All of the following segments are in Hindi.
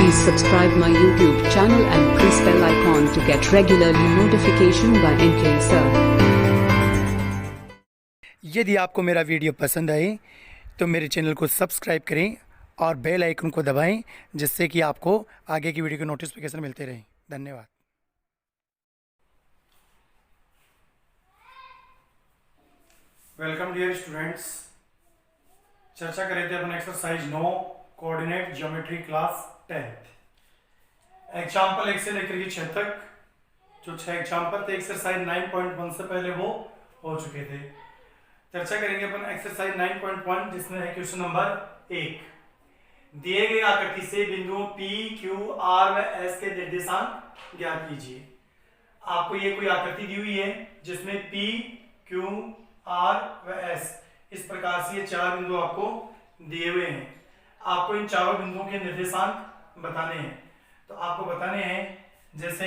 Please subscribe my YouTube channel and press bell icon to get regularly notification by NK Sir. यदि आपको मेरा वीडियो पसंद आए तो मेरे चैनल को सब्सक्राइब करें और बेल आइकन को दबाएं, जिससे कि आपको आगे की वीडियो के नोटिफिकेशन मिलते रहें। धन्यवाद। Welcome dear students. चर्चा कर रहे थे अपन exercise 9 coordinate geometry class 10th। Example 1 से लेकर के 6 तक जो 6 एग्जाम्पल थे एक्सरसाइज 9.1 से पहले वो हो चुके थे। चर्चा करेंगे अपन एक्सरसाइज 9.1 जिसमें है क्वेश्चन नंबर 1। दिए गए आकृति से बिंदुओं P, Q, R व S के निर्देशांक ज्ञात कीजिए। आपको ये कोई आकृति दी हुई है जिसमें P, Q, R व S इस प्रकार से ये 4 बिंदु आपको दिए हुए हैं। आपको इन चारों बिंदुओं के निर्देशांक बताने हैं। तो आपको बताने हैं जैसे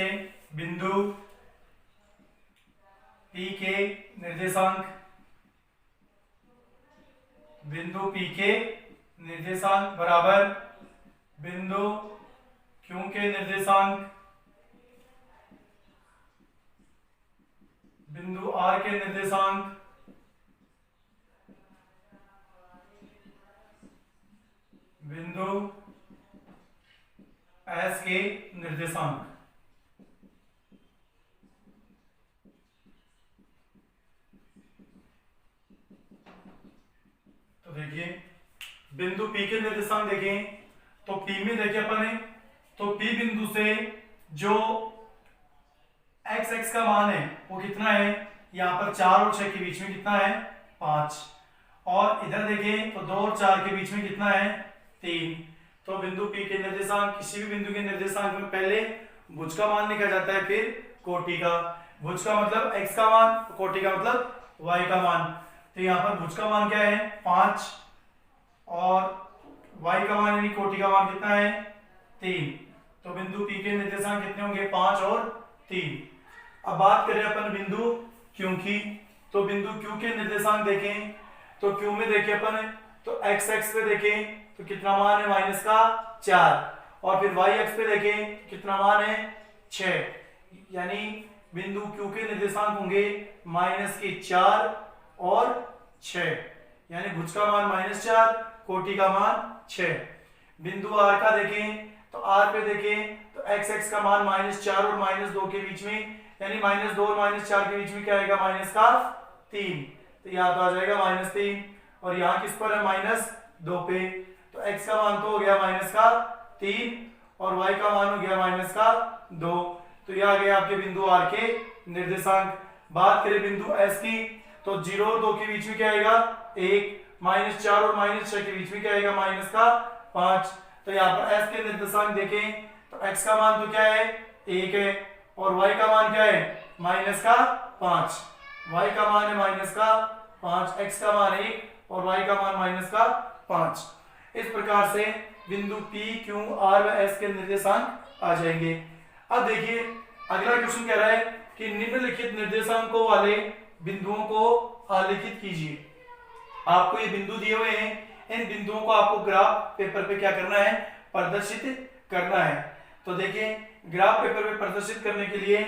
बिंदु P के निर्देशांक, बिंदु P के निर्देशांक बराबर बिंदु Q के निर्देशांक, बिंदु R के निर्देशांक, बिंदु S के निर्देशांक। तो देखिए बिंदु P के निर्देशांक देखें तो P में देखिए अपन है तो P बिंदु से जो x का मान है वो कितना है, यहाँ पर 4 और 6 के बीच में कितना है 5, और इधर देखें तो 2 और 4 के बीच में कितना है 3। तो बिंदु P के निर्देशांक, किसी भी बिंदु के निर्देशांक में पहले भुज का मान लिखा जाता है, फिर कोटि का। भुज का मतलब x का मान, कोटि का मतलब y का मान। तो यहाँ पर भुज का मान क्या है 5 और y का मान यानी कोटि का मान कितना है 3। तो बिंदु P के निर्देशांक कितने होंगे 5 और 3। अब बात करें अपन बिंदु Q की, तो बिंदु Q के निर्देशांक देखें तो Q में देखें अपन तो x पे देखें तो कितना मान है माइनस का 4, और फिर y अक्ष पे देखें कितना मान है 6, यानी बिंदु Q के निर्देशांक होंगे माइनस के 4 और 6, यानी भुज का मान -4, कोटि का मान 6। बिंदु R का देखें तो R पे देखें तो x का मान -4 और -2 के बीच में, यानी -2 और -4 के बीच में क्या आएगा माइनस का 3। तो यहाँ तो आ जाएगा -3, और यहाँ किस पर है -2 पे। तो x का मान तो हो गया माइनस का 3 और y का मान हो गया माइनस का 2। तो ये आ गए आपके बिंदु R के निर्देशांक। बात करें बिंदु S की तो 0 और 2 के बीच में क्या आएगा 1, -4 और -6 के बीच में क्या आएगा माइनस का 5। तो यहाँ पर S के निर्देशांक देखें तो x का मान तो क्या है 1 है, और y का मान क्या है माइनस का 5। y का मान है माइनस का 5, x का मान 1 और y का मान माइनस का 5। इस प्रकार से बिंदु P, Q, R व S के निर्देशांक आ जाएंगे। अब देखिए अगला क्वेश्चन कह रहा है कि निम्नलिखित निर्देशांकों वाले बिंदुओं को आलेखित कीजिए। आपको ये बिंदु दिए हुए हैं, इन बिंदुओं को आपको ग्राफ पेपर पे क्या करना है प्रदर्शित करना है। तो देखिए ग्राफ पेपर पे प्रदर्शित करने के लिए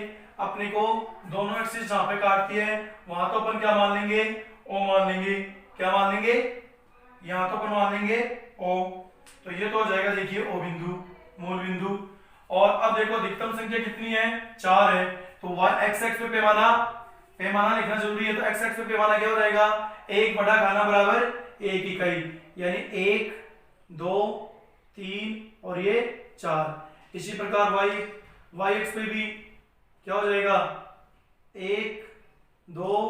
अपने को दोनों एक्सिस जहां पे काटती है वहां तो अपन क्या मान लेंगे O मान लेंगे। क्या मान लेंगे, यहाँ तो अपन मान लेंगे O। तो ये तो हो जाएगा देखिए O बिंदु, मूल बिंदु। और अब देखो अधिकतम संख्या कितनी है 4 है, तो x पे पैमाना लिखना जरूरी है। तो x पे पैमाना क्या हो जाएगा 1 बटा घाना बराबर 1 इकाई, यानी 1, 2, 3 और ये 4। इसी प्रकार y पे भी क्या हो जाएगा 1, 2,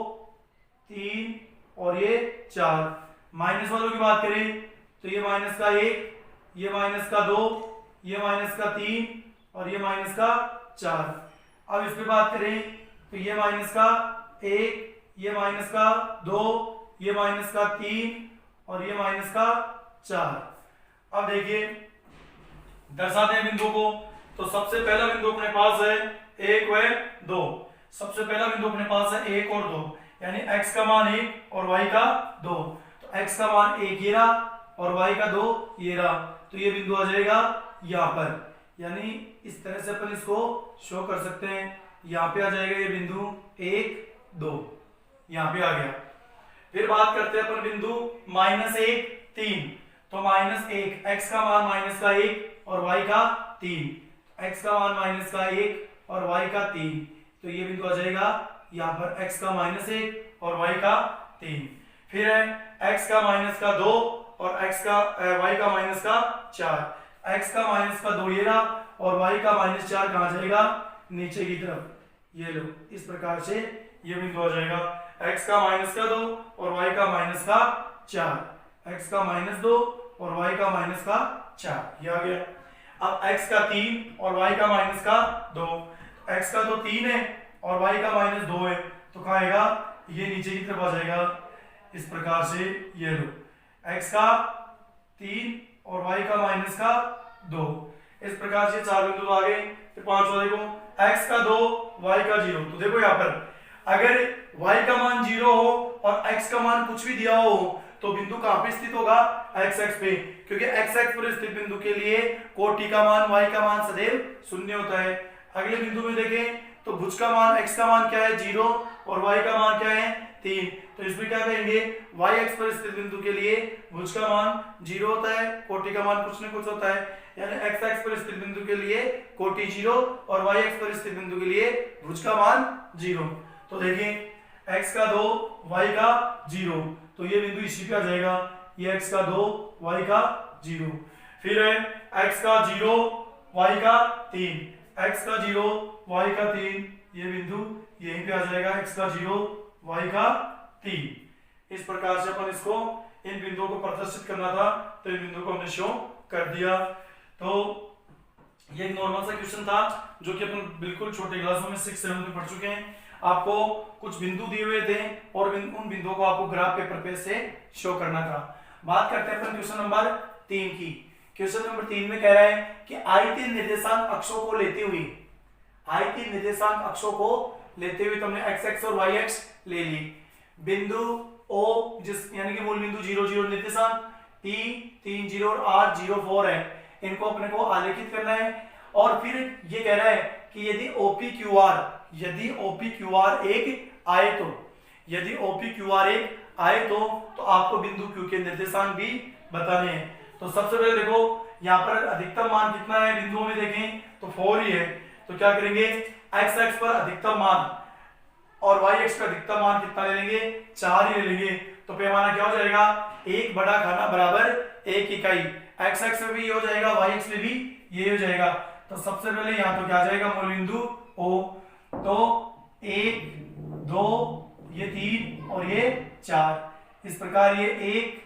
3 और ये 4। माइनस वालों की बात करें तो ये माइनस का 1, ये माइनस का 2, ये माइनस का 3 और ये माइनस का 4। अब इस पे बात करें तो ये माइनस का 1, ये माइनस का 2, ये माइनस का 3 और ये माइनस का 4। अब देखिए दर्शाते हैं बिंदु को। तो सबसे पहला बिंदु अपने पास है 1 व 2। सबसे पहला बिंदु अपने पास है 1 और 2, यानी x का मान 1 और y का 2। तो x का मान 1 ये रहा और y का 2 ये रहा, तो ये बिंदु आ जाएगा यहाँ पर। यानी इस तरह से अपन इसको शो कर सकते हैं। यहाँ पे आ जाएगा ये बिंदु 1 2, यहाँ पे आ गया। फिर बात करते हैं अपन बिंदु -1 3, तो -1 x का मान -1 और y का 3, x का मान -1 और y का 3, तो ये बिंदु आ जाएगा यहाँ पर x का -1 और y का 3। फिर है x का -2 और y का -4, x का -2 ये रहा और y का -4 कहाँ जाएगा, नीचे की तरफ, ये लो इस प्रकार से ये बिंदु आ जाएगा। x का -2 और y का -4, x का -2 और y का -4, ये आ गया। अब x का 3 और y का -2, x का तो 3 है और y का -2 है, तो कहाँ आएगा, ये नीचे की तरफ आ जाएगा इस प्रकार से, ये लो x का 3 और y का -2, इस प्रकार से 4 बिंदु आ गए। फिर 5वां देखो, x का 2 y का 0, तो देखो यहाँ पर अगर y का मान 0 हो और x का मान कुछ भी दिया हो तो बिंदु कहां पे स्थित होगा, x एक्स पे, क्योंकि x एक्स पर स्थित बिंदु के लिए कोटि का मान y का मान सदैव 0 होता है। अगले बिंदु में देखें तो भुज का मान x का मान क्या है 0 और y का मान क्या है 3, तो इसमें क्या कहेंगे, y एक्स पर स्थित बिंदु के लिए भुज का मान 0 होता है, कोटि का मान कुछ न कुछ होता है, यानी x एक्स पर स्थित बिंदु के लिए कोटि 0 और y एक्स पर स्थित बिंदु के लिए भुज का मान 0। तो देखें x का 2 y का 0, तो ये बिंदु इसी पे आ जाएगा, ये x का 2 y का 0। फिर है x का 0 y का 3, x का 0 y का 3, ये बिंदु यहीं पे आ जाएगा, x का 0 y का 3। इस प्रकार से अपन इसको इन बिंदुओं को प्रदर्शित करना था, तो इन बिंदुओं को हमने शो कर दिया। तो ये एक नॉर्मल सा क्वेश्चन था जो कि अपन बिल्कुल छोटे क्लासों में 6 7 में पढ़ चुके हैं। आपको कुछ बिंदु दिए हुए थे और उन बिंदुओं को आपको ग्राफ पेपर पे से शो करना था। बात करते हैं अपन क्वेश्चन नंबर 3 की। क्वेश्चन नंबर 3 में कह रहा है कि आयतीय निर्देशांक अक्षों को लेते हुए, आयतीय निर्देशांक अक्षों को लेते हुए तुमने x एक्स और y एक्स ले ली, बिंदु O जिस यानी कि मूल बिंदु 0 0 निर्देशांक P 3 0 और R 0 4 है, इनको अपने को आलेखित करना है। और फिर ये कह रहा है कि यदि OPQR एक आए तो, यदि OPQR एक आए तो आपको बिंदु Q के निर्देशांक भी बताने हैं। तो सबसे पहले देखो यहाँ पर अधिकतम मान कितना है, बिंदुओं में देखें तो 4 ही है, तो क्या करेंगे, x एक्स पर अधिकतम मान और y एक्स का अधिकतम मान कितना ले लेंगे, 4 ही ले लेंगे। तो पैमाना क्या हो जाएगा, 1 बड़ा घाना बराबर 1 इकाई, x एक्स में भी ये हो जाएगा, y एक्स में भी ये हो जाएगा। तो सबसे पहले यहाँ तो क्या आ जाएगा, मूल बिंदु O, तो 1 2 ये 3 और ये 4, इस प्रकार ये 1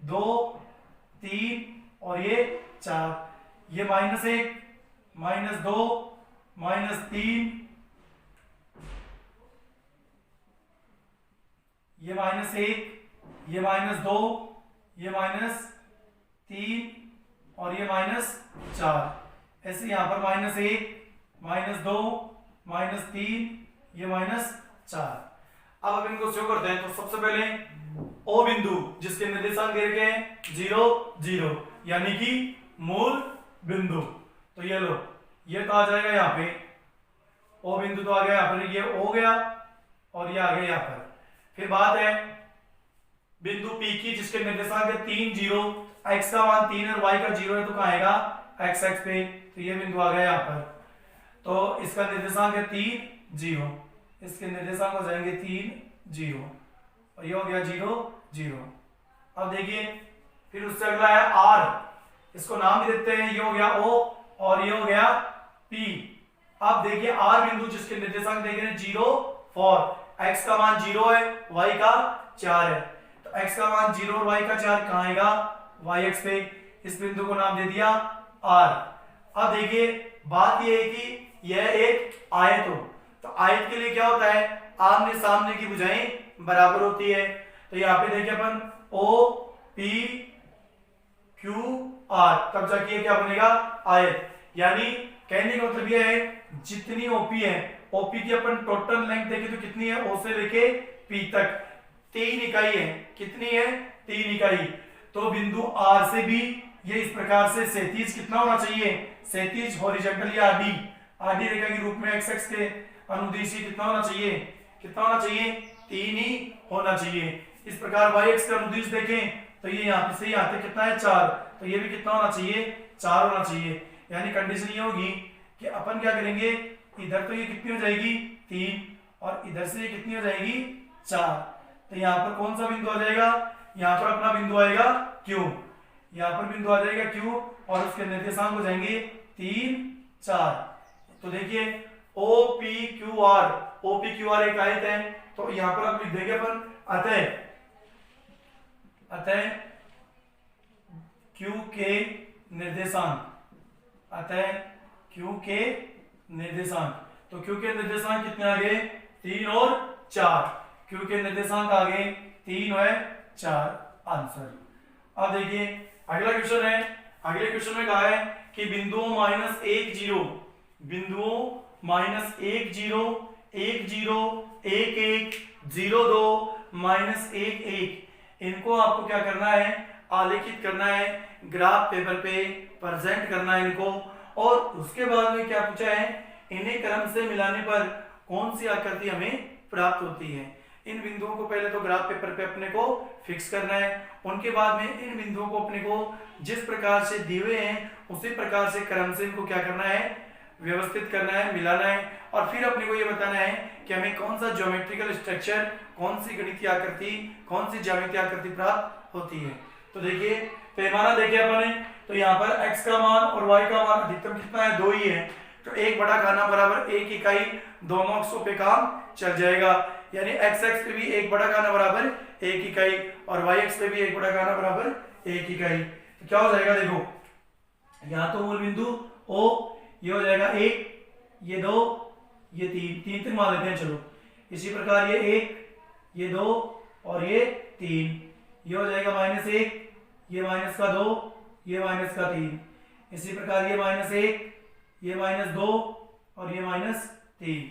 2 3 और ये 4, ये -1 -2 -3, ये -1 ये -2 ये -3 और ये -4, ऐसे यहाँ पर -1 -2 -3 ये -4। अब अब इनको शो करते हैं। तो सबसे पहले O बिंदु जिसके निर्देशांक दे रखे हैं 0 0 यानी कि मूल बिंदु, तो ये लो ये तो आ जाएगा यहाँ पे, O बिंदु तो आ गया यहाँ पर, ये O गया और ये आ गया यहाँ पर। फिर बात है बिंदु P की जिसके निर्देशांक है 3 0, x का मान 3 और y का 0 है, तो कहाँ आएगा, x एक्स पे, तो ये बिंदु आ गया यहाँ पर। तो इसका निर्देशांक है 3 0, इसके निर्देशांक हो जाएंगे 3 0 और ये हो गया 0 0। अब देखिए फिर उससे अगला है R, इसको नाम भी देते हैं, ये हो गया O और ये हो गया P। अब देखिए R बिंदु जिसके निर्देशांक देख रहे हैं 0 4, x का मान 0 है, y का 4 है, तो x का मान 0 और y का 4 कहाँ आएगा, y एक्स पे, इस बिंदु को नाम दे दिया R। अब देखिए बात यह है कि यह एक आयत हो, तो आयत के लिए क्या होता है, आमने सामने की भुजाएं बराबर होती है। तो यहाँ पे देखिए अपन O P Q R, तब जाके क्या बनेगा, आयत। यानी कहने का मतलब यह है जितनी OP है, OP की अपन टोटल लेंथ देखें तो कितनी है, O से लेके P तक 3 इकाई है, कितनी है, 3 इकाई। तो बिंदु R से भी ये इस प्रकार से क्षैतिज कितना होना चाहिए, क्षैतिज हॉरिजॉन्टल या आडी रेखा के रूप में एक्स एक्स के अनुदिश कितना होना चाहिए, कितना होना चाहिए, 3 ही होना चाहिए। इस प्रकार वाई एक्स का अनुदिश देखें तो ये यहाँ से यहाँ तक कितना है 4, तो ये भी कितना होना चाहिए, 4 होना चाहिए। यानी कंडीशन ये होगी कि अपन क्या करेंगे, इधर तो ये कितनी हो जाएगी 3 और इधर से ये कितनी हो जाएगी 4, तो यहाँ पर कौन सा बिंदु आ जाएगा, यहाँ पर अपना बिंदु आएगा क्यू, यहाँ पर बिंदु आ जाएगा क्यू और उसके निर्देशांक हो जाएंगे 3 4। तो देखिए OPQR एक आयत है, तो यहाँ पर आप लिख देंगे अपन अतः Q के निर्देशांक, Q के निर्देशांक, तो Q के निर्देशांक कितने आ गए 3 और 4, Q के निर्देशांक आ गए 3 और 4 आंसर। अब देखिए अगला क्वेश्चन है, अगले क्वेश्चन में कहा है कि बिंदुओं -1 0 -1 0 1 0 1 1 0 2 -1 1 इनको आपको क्या करना है, आलेखित करना है, ग्राफ पेपर पे प्रेजेंट करना है इनको। और उसके बाद में क्या पूछा है, इन्हें क्रम से मिलाने पर कौन सी आकृति हमें प्राप्त होती है। इन बिंदुओं को पहले तो ग्राफ पेपर पे अपने को फिक्स करना है, उनके बाद में इन बिंदुओं को अपने को जिस प्रकार से दिए हुए हैं उसी प्रकार से क्रम से इनको क्या करना है, व्यवस्थित करना है, मिलाना है। और फिर अपने को ये बताना है कि हमें कौन सा ज्योमेट्रिकल स्ट्रक्चर, कौन सी गणितीय आकृति, कौन सी ज्यामितीय आकृति प्राप्त होती है। तो देखिए पैमाना देखिए अपन, तो यहाँ पर x का मान और y का मान अधिकतम कितना है 2 ही है, तो 1 बड़ा खाना बराबर 1 इकाई दोनों अक्षों पे काम चल जाएगा। यानी x एक्स पे भी 1 बड़ा खाना बराबर 1 इकाई और y एक्स पे भी 1 बड़ा खाना बराबर 1 इकाई। तो क्या हो जाएगा, देखो यहाँ तो मूल बिंदु O, ये हो जाएगा 1, ये 2, ये 3 तक मान लेते हैं चलो। इसी प्रकार ये 1, ये 2 और ये 3, ये हो जाएगा -1, ये -2, ये -3। इसी प्रकार ये -1, ये -2 और ये -3।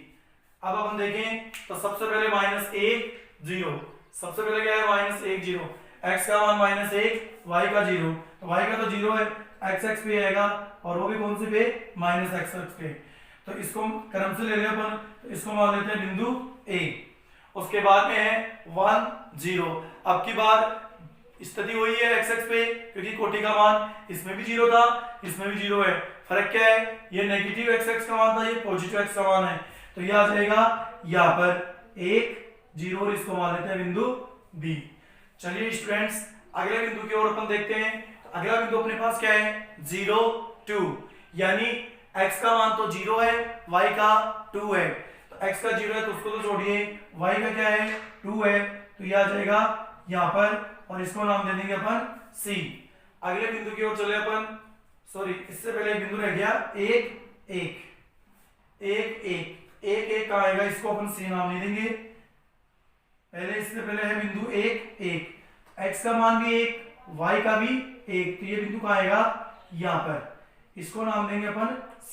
अब अपन देखें तो सबसे पहले -1 0, सबसे पहले क्या है -1 0, x का मान -1, y का 0, तो y का तो 0 है, x x पे आएगा और वो भी कौन से पे, -x x पे। तो इसको क्रम से ले लें अपन, तो इसको मान लेते हैं बिंदु A। उसके बाद में है 1 0, अब की बार स्थिति वही है x x पे, क्योंकि कोटि का मान इसमें भी 0 था, इसमें भी 0 है। फर्क क्या है, ये नेगेटिव x x का मान था, ये पॉजिटिव x का मान है, तो ये आ जाएगा यहाँ पर 1 0 और इसको मान लेते हैं बिंदु B। चलिए स्टूडेंट्स अगले बिंदु की ओर अपन देखते हैं। तो अगला बिंदु अपने पास क्या है 0 2, यानी x का मान तो 0 है, y का 2 है। तो x का 0 है तो उसको तो छोड़िए, y का क्या है 2 है, तो ये आ जाएगा यहाँ पर और इसको नाम दे देंगे अपन C। अगले बिंदु की ओर चले अपन, सॉरी इससे पहले एक बिंदु रह गया 1 1 का आएगा, इसको अपन C नाम दे देंगे। पहले इससे पहले है बिंदु 1 1, x का मान भी 1, y का भी 1, तो ये बिंदु कहाँ आएगा यहाँ पर, इसको नाम देंगे अपन C।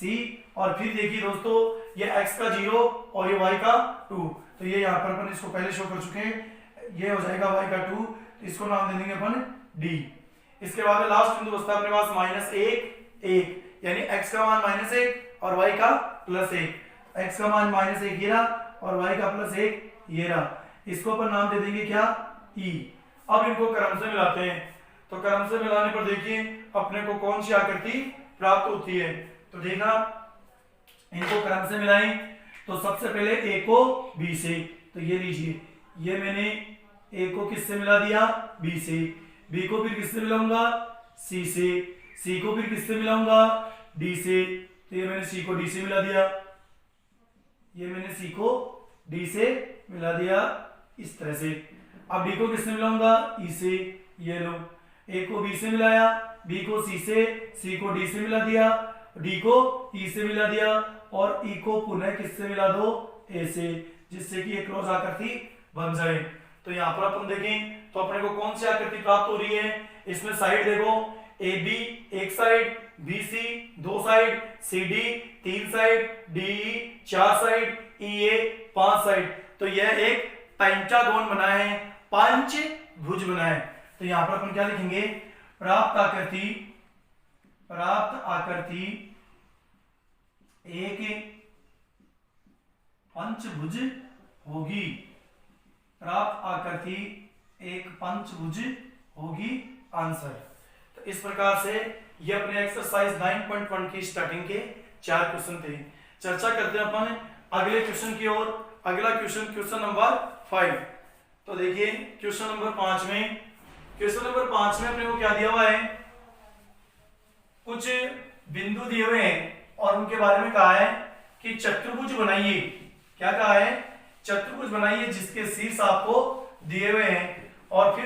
और फिर देखिए दोस्तों ये x का 0 और ये y का 2, तो ये यहाँ पर अपन इसको पहले शो कर चुके हैं, ये हो जाएगा y का 2, तो इसको नाम दे देंगे अपन D। इसके बाद में लास्ट बिंदु बचता है अपने पास -1 1, यानी x का मान -1 और y का +1, x का मान -1 ये रहा और y का +1 ये रहा, इसको अपन नाम दे देंगे क्या E। अब इनको क्रम से मिलाते हैं, तो क्रम से मिलाने पर देखिए अपने को कौन सी आकृति प्राप्त होती है। तो देखना इनको क्रम से मिलाएं, तो सबसे पहले A को B से, तो ये लीजिए, ये मैंने A को किससे मिला दिया B से, B को फिर किससे मिलाऊंगा C से, C को फिर किससे मिलाऊंगा D से, तो ये मैंने C को D से मिला दिया, ये मैंने C को D से मिला दिया इस तरह से। अब D को किससे मिलाऊंगा E से, ये लो, A को B से मिलाया, B को C से, C को D से मिला दिया, D को E से मिला दिया और E को पुनः किससे मिला दो A से, जिससे कि एक क्रॉस आकृति बन जाए। तो यहाँ पर अपन देखें तो अपने को कौन सी आकृति प्राप्त हो रही है, इसमें साइड देखो AB एक side, BC 2 side, CD 3 side, DE 4 side, EA 5 side, तो यह एक पेंटागोन बना है, पंचभुज बना है। तो यहाँ पर अपन क्या लिखेंगे, प्राप्त आकृति प्राप्त आकृति एक पंचभुज होगी। प्राप्त आकृति एक पंचभुज होगी आंसर। तो इस प्रकार से ये अपने एक्सरसाइज 9.1 की स्टार्टिंग के 4 क्वेश्चन थे। चर्चा करते हैं अपन अगले क्वेश्चन की ओर। अगला क्वेश्चन नंबर 5। तो देखिए क्वेश्चन नंबर 5 में अपने को क्या दिया हुआ है, कुछ बिंदु दिए हुए हैं और उनके बारे में कहा है कि चतुर्भुज बनाइए। क्या कहा है, चतुर्भुज बनाइए जिसके शीर्ष आपको दिए हुए हैं। और फिर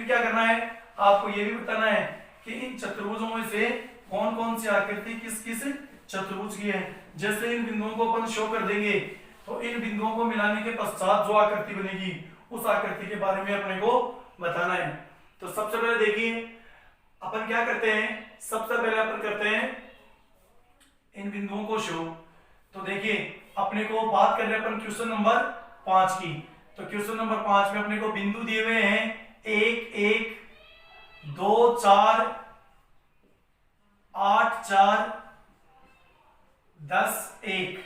क्या करना है, आपको यह भी बताना है कि इन चतुर्भुजों में से कौन कौन सी आकृति किस किस चतुर्भुज की है। जैसे इन बिंदुओं को अपन शो कर देंगे तो इन बिंदुओं को मिलाने के पश्चात जो आकृति बनेगी उस आकृति के बारे में अपने को बताना है। तो सबसे पहले देखिए अपन क्या करते हैं, सबसे पहले अपन करते हैं इन बिंदुओं को शो। तो देखिए अपने को बात कर रहे हैं अपन क्वेश्चन नंबर 5 की। तो क्वेश्चन नंबर 5 में अपने को बिंदु दिए हुए हैं 1 1 2 4 8 4 10 1।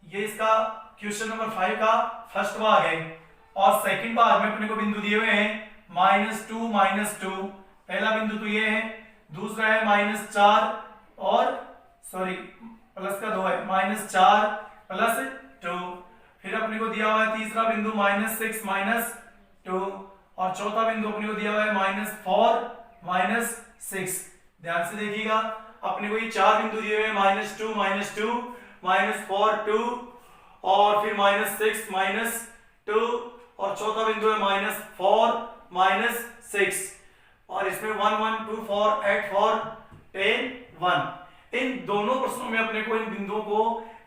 ये इसका क्वेश्चन नंबर 5 का फर्स्ट भाग है। और सेकंड भाग में अपने को बिंदु दिए हुए हैं -2 -2। पहला बिंदु तो ये है, दूसरा है -4 और प्लस का 2 है, -4 + 2। फिर अपने को दिया हुआ है तीसरा बिंदु -6 -2 और चौथा बिंदु अपने को दिया हुआ है -4 -6। ध्यान से देखिएगा अपने को ये 4 बिंदु दिए हुए हैं -2 -2 -4 2 और फिर -6 -2 और चौथा बिंदु है -4 -6 और इसमें 1 1 2 4 8 4 10 1। इन दोनों प्रश्नों में अपने को इन बिंदुओं को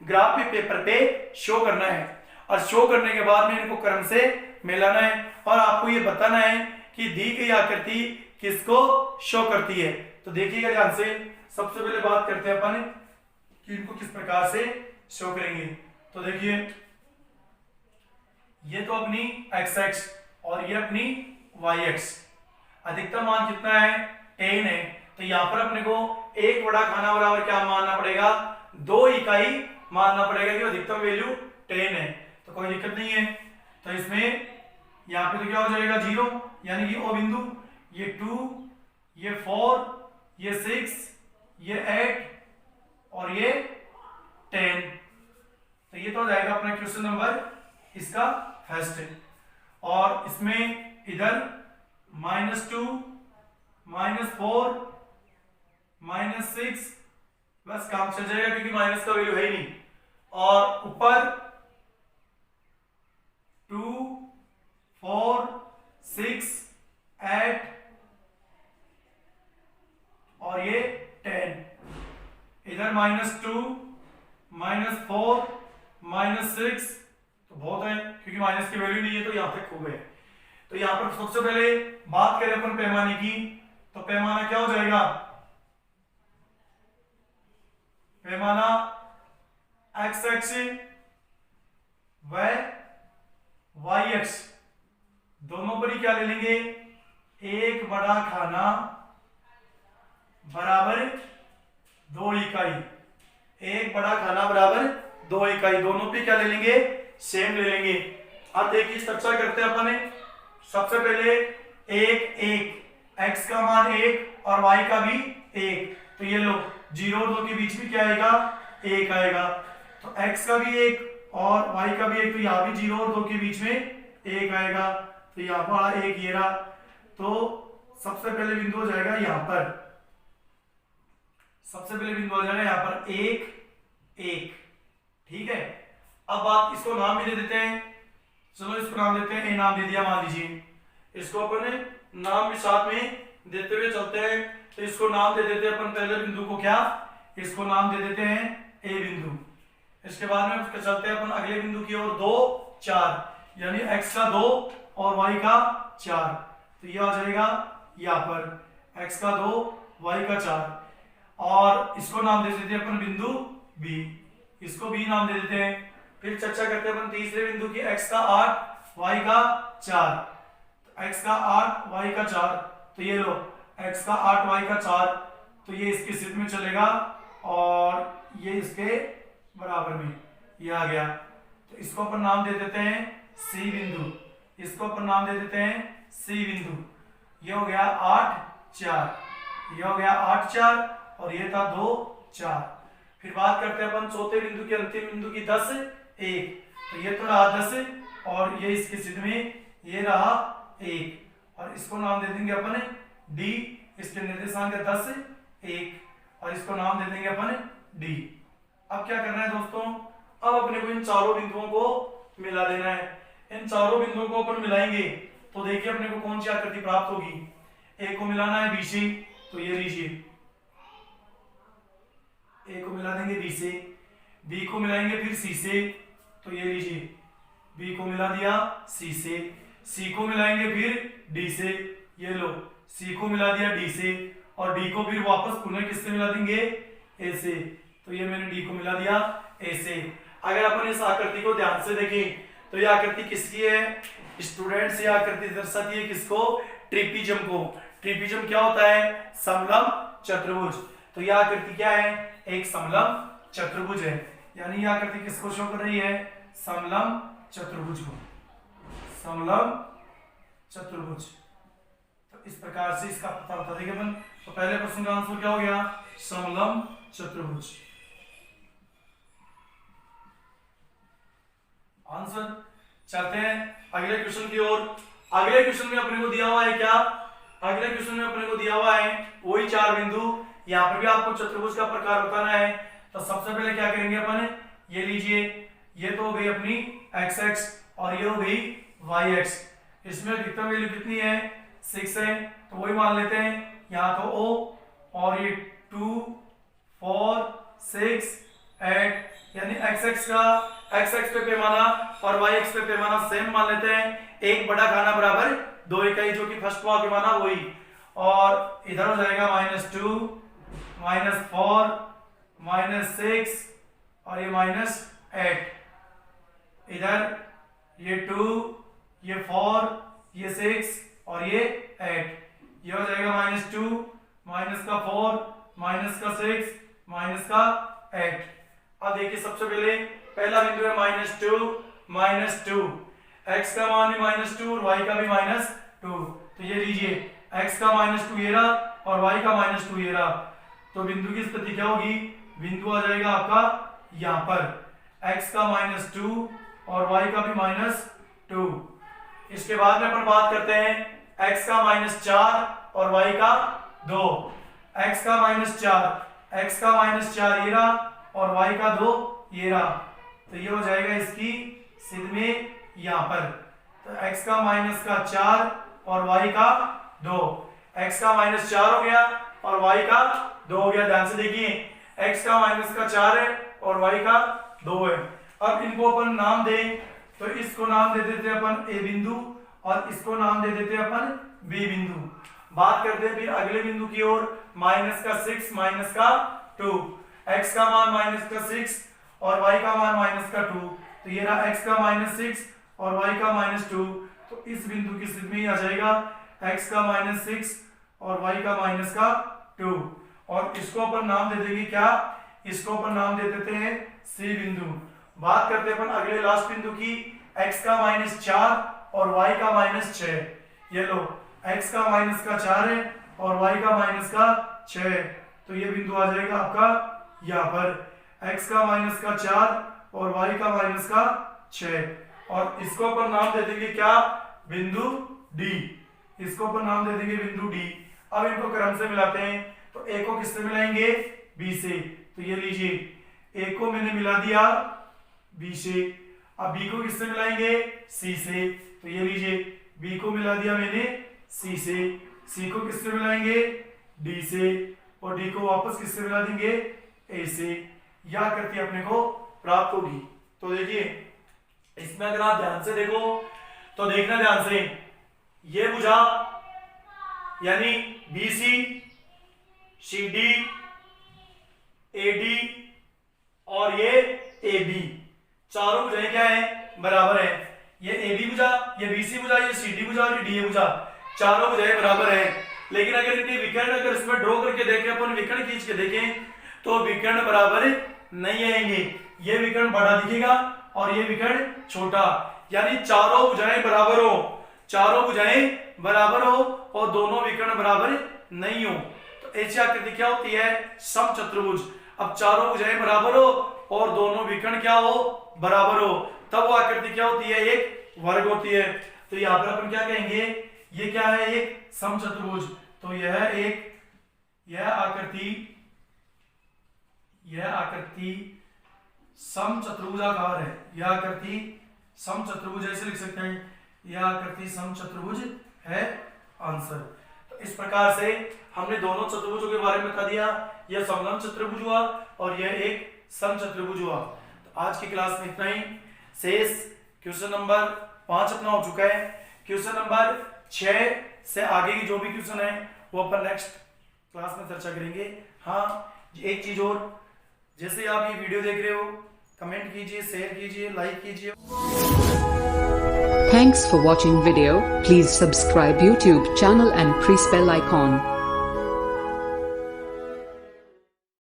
ग्राफ पेपर पे शो करना है और शो करने के बाद में इनको क्रम से मिलाना है और आपको ये बताना है कि दी गई आकृति किसको शो करती है। तो देखिएगा ध्यान से, सबसे पहले बात करते हैं अपन कि इनको किस प्रकार से शो करेंगे। तो देखिए ये तो अपनी एक्स एक्स और ये अपनी वाई एक्स। अधिकतम मान कितना है 10 है। तो यहाँ पर अपने को एक बड़ा खाना बराबर क्या मानना पड़ेगा, 2 इकाई मानना पड़ेगा कि अधिकतम वैल्यू 10 है। तो कोई दिक्कत नहीं है। तो इसमें यहाँ पे तो क्या हो जाएगा 0, यानी कि ओ बिंदु, ये 2 ये 4 ये 6 ये 8 और ये 10। तो ये तो हो जाएगा अपना क्वेश्चन नंबर इसका फर्स्ट है। और इसमें इधर -2 -4 -6 बस काम चल जाएगा क्योंकि माइनस का वैल्यू है ही नहीं। और ऊपर 2 4 6 8 और ये 10। इधर -2 -4 -6 तो बहुत है क्योंकि माइनस की वैल्यू नहीं है तो यहां तक हो गए। तो यहां पर सबसे पहले बात करें अपन पैमाने की, तो पैमाना क्या हो जाएगा, पैमाना एक्स एक्स व वाई एक्स दोनों पर ही क्या ले लेंगे, एक बड़ा खाना बराबर 2 इकाई। एक बड़ा खाना बराबर 2 इकाई, दोनों पे क्या ले लेंगे, सेम ले लेंगे। अब देखिए चर्चा करते हैं अपने। सबसे पहले 1 1 एक्स का मान 1 और वाई का भी 1। तो ये लो 0 और 2 के बीच में क्या आएगा, 1 आएगा। तो x का भी 1 और y का भी 1, तो यहाँ भी 0 और 2 के बीच में 1 आएगा। तो यहाँ पर 1 ये रहा। तो सबसे पहले बिंदु हो जाएगा यहाँ पर, सबसे पहले बिंदु हो जाएगा यहाँ पर 1 1। ठीक है। अब आप इसको नाम भी दे देते हैं। चलो इसको नाम देते हैं, ए नाम दे दिया मान लीजिए। इसको अपन नाम भी साथ में देते हुए चलते हैं। तो इसको नाम दे देते हैं अपन पहले बिंदु को, क्या, इसको नाम दे देते हैं ए बिंदु। इसके बाद में उसके चलते हैं अपन अगले बिंदु की ओर 2 4, यानी x का 2 और y का 4। तो ये आ जाएगा यहाँ पर x का 2 y का 4। और इसको नाम दे देते हैं अपन बिंदु b, इसको b नाम दे देते हैं। फिर चर्चा करते हैं अपन तीसरे बिंदु की, x का 8 y का 4। तो x का 8 y का 4, तो ये लो x का 8 y का 4। तो ये इसकी स्थिति में चलेगा और ये इसके बराबर में ये आ गया। तो इसको अपन नाम दे देते हैं सी बिंदु, इसको अपन नाम दे देते हैं सी बिंदु। ये हो गया 8 4, ये हो गया 8 4 और ये था 2 4। फिर बात करते हैं अपन चौथे बिंदु की, अंतिम बिंदु की 10 1। तो ये तो रहा 10 और ये इसकी स्थिति में ये रहा 1 और इसको नाम दे देंगे अपन डी। इसके निर्देशांक है 10 1 और इसको नाम दे देंगे अपन डी। अब क्या करना है दोस्तों, अब अपने को इन चारों बिंदुओं को मिला देना है। इन चारों बिंदुओं को अपन मिलाएंगे तो देखिए अपने को कौन सी आकृति प्राप्त होगी। ए को मिलाना है बी से, तो ये लीजिए ए को मिला देंगे बी से, बी को मिलाएंगे फिर सी से, तो ये लीजिए बी को मिला दिया सी से, सी को मिलाएंगे फिर डी से, ये लो सी को मिला दिया डी से और डी को फिर वापस पुनः किससे मिला देंगे ए से, तो ये मैंने डी को मिला दिया ए से। अगर अपन इस आकृति को ध्यान से देखें तो ये आकृति किसकी है स्टूडेंट्स, ये आकृति दर्शाती है किसको, ट्रिपिजम को। ट्रिपिजम क्या होता है, समलंब चतुर्भुज। तो यह आकृति क्या है, एक समलंब चतुर्भुज है, यानी यह आकृति किसको शो कर रही है, समलंब चतुर्भुज को, समलंब चतुर्भुज। तो इस प्रकार से इसका पता बता देंगे अपन। तो पहले प्रश्न का आंसर क्या हो गया, समलंब चतुर्भुज। आंसर। चलते हैं अगले क्वेश्चन की ओर। अगले क्वेश्चन में अपने को दिया हुआ है क्या, अगले क्वेश्चन में अपने को दिया हुआ है वही 4 बिंदु। यहाँ पर भी आपको चतुर्भुज का प्रकार बताना है। तो सबसे पहले क्या करेंगे अपन, ये लीजिए ये तो हो गई अपनी एक्स एक्स और ये हो गई वाई एक्स। इसमें अधिकतम वैल्यू कितनी है, 6 है, तो वही मान लेते हैं। यहाँ तो O और ये 2 4 6 8, यानी एक्स एक्स पे पैमाना और वाई एक्स पे पैमाना सेम मान लेते हैं। एक बड़ा खाना बराबर 2 इकाई, जो कि फर्स्ट वाला पैमाना वही, और इधर हो जाएगा -2 -4 -6 और ये -8। इधर ये 2 ये 4 ये 6 और ये 8, ये हो जाएगा -2 -4 -6 -8। अब देखिए सबसे पहले पहला बिंदु है -2 x का मान भी -2 और y का भी -2। तो ये लीजिए x का -2 ये रहा और y का -2 ये रहा। तो बिंदु की स्थिति क्या होगी, बिंदु आ जाएगा आपका यहाँ पर x का -2 और y का भी -2। इसके बाद में अपन बात करते हैं x का -4 और y का 2। x का -4 ये रहा और y का 2 ये रहा। तो ये हो जाएगा इसकी सिद्ध में यहाँ पर। तो x का -4 और y का 2, x का -4 हो गया और y का 2 हो गया। ध्यान से देखिए x का -4 है और y का 2 है। अब इनको अपन नाम दें, तो इसको नाम दे देते हैं अपन a बिंदु और इसको नाम दे देते हैं अपन b बिंदु। बात करते हैं फिर अगले बिंदु की ओर, -6 -2, x का मान -6 और y का मान -2। तो ये रहा x का -6 और y का -2। तो इस बिंदु की स्थिति में ही आ जाएगा x का -6 और y का -2। और इसको अपन नाम दे देंगे क्या, इसको अपन नाम दे देते हैं c बिंदु। बात करते हैं अपन अगले लास्ट बिंदु की, x का -4 और y का -6। ये लो x का -4 है और y का -6। तो ये बिंदु आ जाएगा आपका यहाँ पर x का -4 और y का -6। और इसको अपन नाम दे देंगे क्या, बिंदु D। इसको अपन नाम दे देंगे बिंदु D। अब इनको क्रम से मिलाते हैं। तो a को किससे मिलाएंगे, b से। तो ये लीजिए a को मैंने मिला दिया b से। अब b को किससे मिलाएंगे, c से। तो ये लीजिए b को मिला दिया मैंने c से, c को किससे मिलाएंगे, d से, और d को वापस किससे मिला देंगे, a से। यह आकृति अपने को प्राप्त होगी। तो देखिए इसमें अगर आप ध्यान से देखो तो देखना ध्यान से, ये भुजा यानी BC CD AD और ये AB, चारों भुजाएं क्या है, बराबर है। ये AB भुजा, ये BC भुजा, ये CD भुजा और ये DA भुजा, चारों भुजाएं बराबर है। लेकिन अगर इनके विकर्ण अगर इसमें ड्रॉ करके देखें, अपन विकर्ण खींच के देखें तो विकर्ण बराबर नहीं आएंगे। ये विकर्ण बड़ा दिखेगा और ये विकर्ण छोटा, यानी चारों भुजाएं बराबर हो, चारों भुजाएं बराबर हो और दोनों विकर्ण बराबर नहीं हो, तो ऐसी आकृति क्या होती है? समचतुर्भुज। अब चारों भुजाएं बराबर हो और दोनों विकर्ण क्या हो? बराबर हो, तब वो आकृति क्या होती है? एक वर्ग होती है। तो यहां पर अपन क्या कहेंगे? ये क्या है? एक समचतुर्भुज। तो यह आकृति समचतुर्भुजाकार है। यह आकृति समचतुर्भुज ऐसे लिख सकते हैं, यह आकृति समचतुर्भुज है आंसर। तो इस प्रकार से हमने दोनों चतुर्भुजों के बारे में बता दिया। यह समलंब चतुर्भुज हुआ और यह एक समचतुर्भुज हुआ। तो आज की क्लास में इतना ही। शेष क्वेश्चन नंबर 5 अपना हो चुका है। क्वेश्चन नंबर 6 से आगे की जो भी क्वेश्चन है वो अपन नेक्स्ट क्लास में चर्चा करेंगे। हाँ, एक चीज और, जैसे आप ये वीडियो देख रहे हो, कमेंट कीजिए, शेयर कीजिए, लाइक कीजिए। Thanks for watching video. Please subscribe YouTube channel and press bell icon.